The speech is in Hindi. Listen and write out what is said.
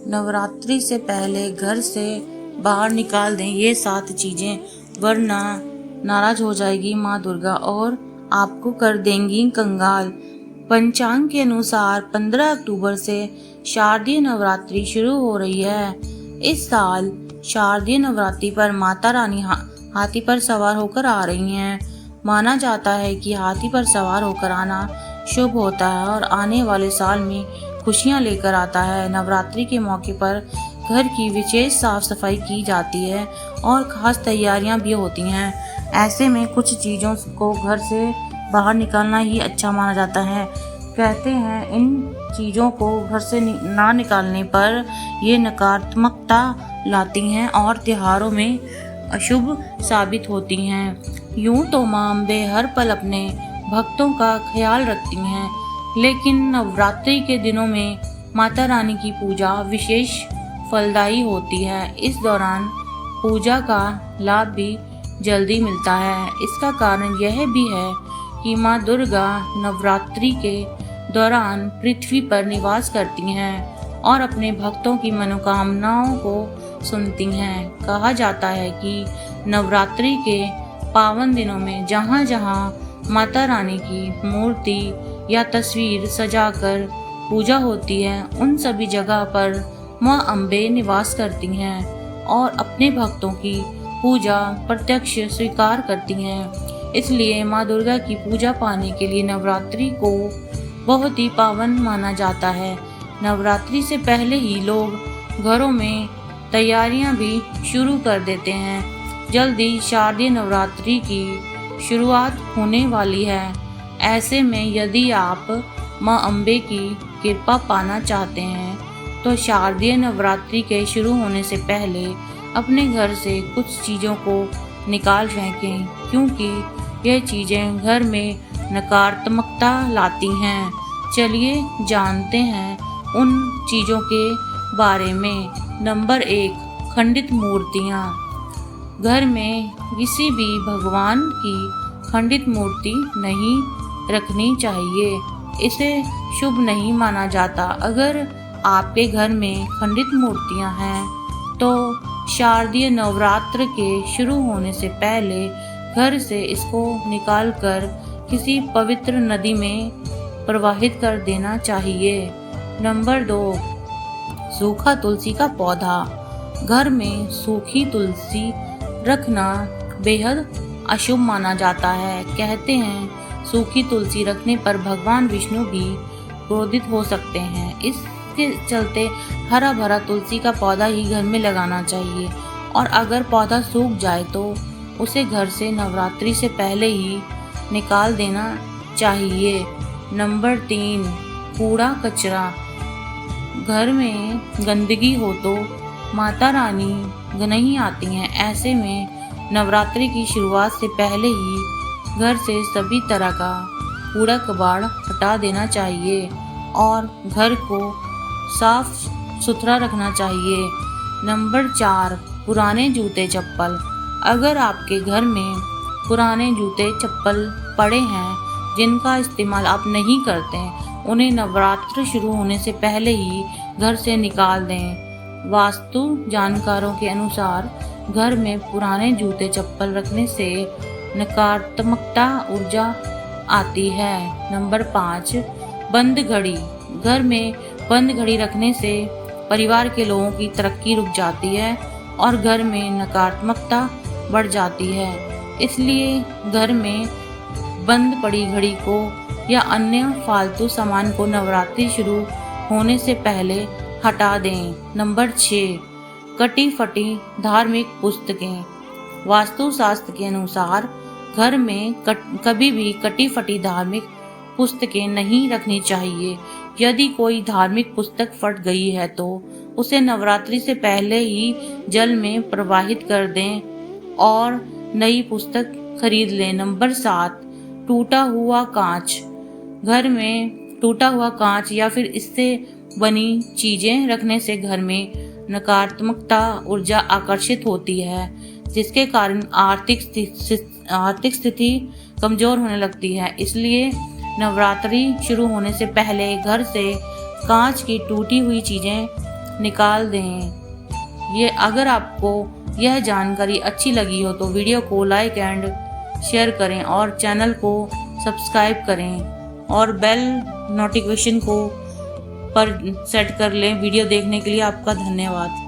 नवरात्रि से पहले घर से बाहर निकाल दें ये 7 चीजें, वरना नाराज हो जाएगी माँ दुर्गा और आपको कर देंगी कंगाल। पंचांग के अनुसार 15 अक्टूबर से शारदीय नवरात्रि शुरू हो रही है। इस साल शारदीय नवरात्रि पर माता रानी हाथी पर सवार होकर आ रही हैं। माना जाता है कि हाथी पर सवार होकर आना शुभ होता है और आने वाले साल में खुशियां लेकर आता है। नवरात्रि के मौके पर घर की विशेष साफ सफाई की जाती है और खास तैयारियां भी होती हैं। ऐसे में कुछ चीज़ों को घर से बाहर निकालना ही अच्छा माना जाता है। कहते हैं इन चीज़ों को घर से ना निकालने पर ये नकारात्मकता लाती हैं और त्योहारों में अशुभ साबित होती हैं। यूं तो मां अम्बे हर पल अपने भक्तों का ख्याल रखती हैं, लेकिन नवरात्रि के दिनों में माता रानी की पूजा विशेष फलदायी होती है। इस दौरान पूजा का लाभ भी जल्दी मिलता है। इसका कारण यह भी है कि माँ दुर्गा नवरात्रि के दौरान पृथ्वी पर निवास करती हैं और अपने भक्तों की मनोकामनाओं को सुनती हैं। कहा जाता है कि नवरात्रि के पावन दिनों में जहाँ जहाँ माता रानी की मूर्ति या तस्वीर सजाकर पूजा होती है, उन सभी जगह पर माँ अम्बे निवास करती हैं और अपने भक्तों की पूजा प्रत्यक्ष स्वीकार करती हैं। इसलिए माँ दुर्गा की पूजा पाने के लिए नवरात्रि को बहुत ही पावन माना जाता है। नवरात्रि से पहले ही लोग घरों में तैयारियां भी शुरू कर देते हैं। जल्दी शारदीय नवरात्रि की शुरुआत होने वाली है। ऐसे में यदि आप माँ अम्बे की कृपा पाना चाहते हैं तो शारदीय नवरात्रि के शुरू होने से पहले अपने घर से कुछ चीज़ों को निकाल फेंकें, क्योंकि यह चीज़ें घर में नकारात्मकता लाती हैं। चलिए जानते हैं उन चीज़ों के बारे में। नंबर 1, खंडित मूर्तियाँ। घर में किसी भी भगवान की खंडित मूर्ति नहीं रखनी चाहिए। इसे शुभ नहीं माना जाता। अगर आपके घर में खंडित मूर्तियां हैं तो शारदीय नवरात्र के शुरू होने से पहले घर से इसको निकालकर किसी पवित्र नदी में प्रवाहित कर देना चाहिए। नंबर 2, सूखा तुलसी का पौधा। घर में सूखी तुलसी रखना बेहद अशुभ माना जाता है। कहते हैं सूखी तुलसी रखने पर भगवान विष्णु भी क्रोधित हो सकते हैं। इसके चलते हरा भरा तुलसी का पौधा ही घर में लगाना चाहिए और अगर पौधा सूख जाए तो उसे घर से नवरात्रि से पहले ही निकाल देना चाहिए। नंबर 3, कूड़ा कचरा। घर में गंदगी हो तो माता रानी नहीं आती हैं। ऐसे में नवरात्रि की शुरुआत से पहले ही घर से सभी तरह का कूड़ा कबाड़ हटा देना चाहिए और घर को साफ सुथरा रखना चाहिए। नंबर 4, पुराने जूते चप्पल। अगर आपके घर में पुराने जूते चप्पल पड़े हैं जिनका इस्तेमाल आप नहीं करते, उन्हें नवरात्र शुरू होने से पहले ही घर से निकाल दें। वास्तु जानकारों के अनुसार घर में पुराने जूते चप्पल रखने से नकारात्मकता ऊर्जा आती है। नंबर 5, बंद घड़ी। घर में बंद घड़ी रखने से परिवार के लोगों की तरक्की रुक जाती है और घर में नकारात्मकता बढ़ जाती है। इसलिए घर में बंद पड़ी घड़ी को या अन्य फालतू सामान को नवरात्रि शुरू होने से पहले हटा दें। नंबर 6, कटी फटी धार्मिक पुस्तकें। वास्तुशास्त्र के अनुसार घर में कभी भी कटी फटी धार्मिक पुस्तकें नहीं रखनी चाहिए। यदि कोई धार्मिक पुस्तक फट गई है तो उसे नवरात्रि से पहले ही जल में प्रवाहित कर दें और नई पुस्तक खरीद लें। नंबर 7, टूटा हुआ कांच। घर में टूटा हुआ कांच या फिर इससे बनी चीजें रखने से घर में नकारात्मकता ऊर्जा आकर्षित होती है, जिसके कारण आर्थिक स्थिति कमजोर होने लगती है। इसलिए नवरात्रि शुरू होने से पहले घर से कांच की टूटी हुई चीजें निकाल दें। ये अगर आपको यह जानकारी अच्छी लगी हो तो वीडियो को लाइक एंड शेयर करें और चैनल को सब्सक्राइब करें और बेल नोटिफिकेशन को पर सेट कर लें। वीडियो देखने के लिए आपका धन्यवाद।